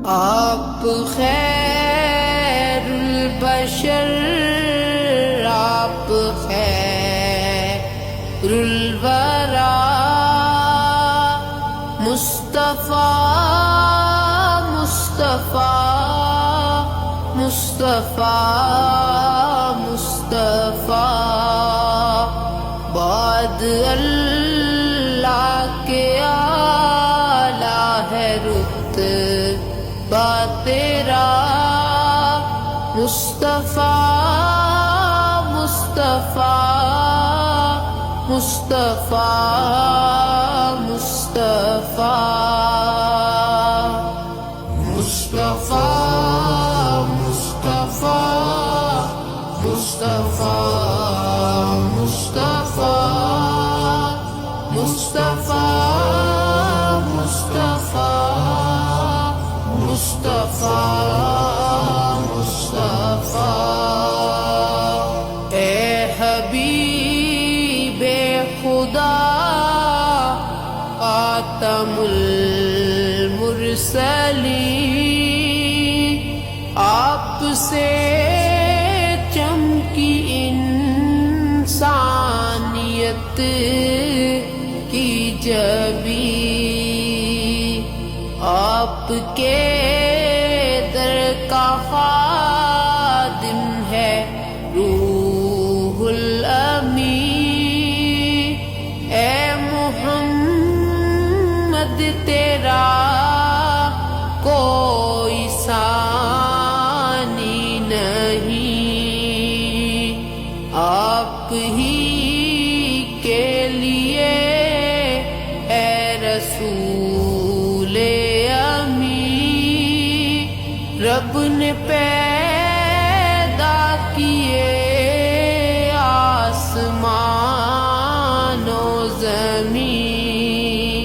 آپ خیر البشر، آپ خیر الورا، مصطفیٰ مصطفیٰ مصطفیٰ مصطفیٰ، بعد اللہ کے اعلیٰ ہے رتبہ تیرا، مصطفیٰ مصطفیٰ مصطفیٰ مصطفیٰ مصطفیٰ مصطفیٰ مصطفیٰ مصطفیٰ مصطفیٰ مصطفیٰ مصطفیٰ مصطفیٰ، اے حبیب خدا خاتم المرسلین، آپ سے چمکی انسانیت کی جبی، آپ کے در کا خادم ہے روح الامین، اے محمد تیرا کوئی ثانی نہیں، آپ ہی کے لیے اے رسول امین، رب نے پیدا کیے آسمان و زمین،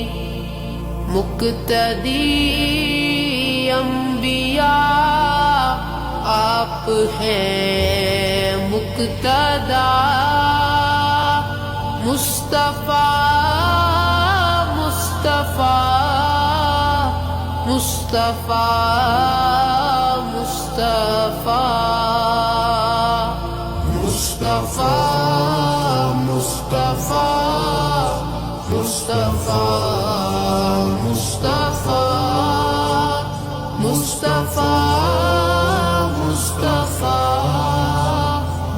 مقتدی انبیاء آپ ہیں مقتدا، مصطفیٰ مصطفیٰ مصطفیٰ مصطفیٰ مصطفیٰ مصطفیٰ مصطفیٰ مصطفیٰ مصطفیٰ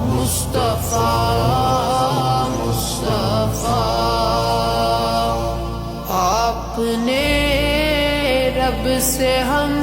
مصطفیٰ مصطفیٰ، آپ نے رب سے ہم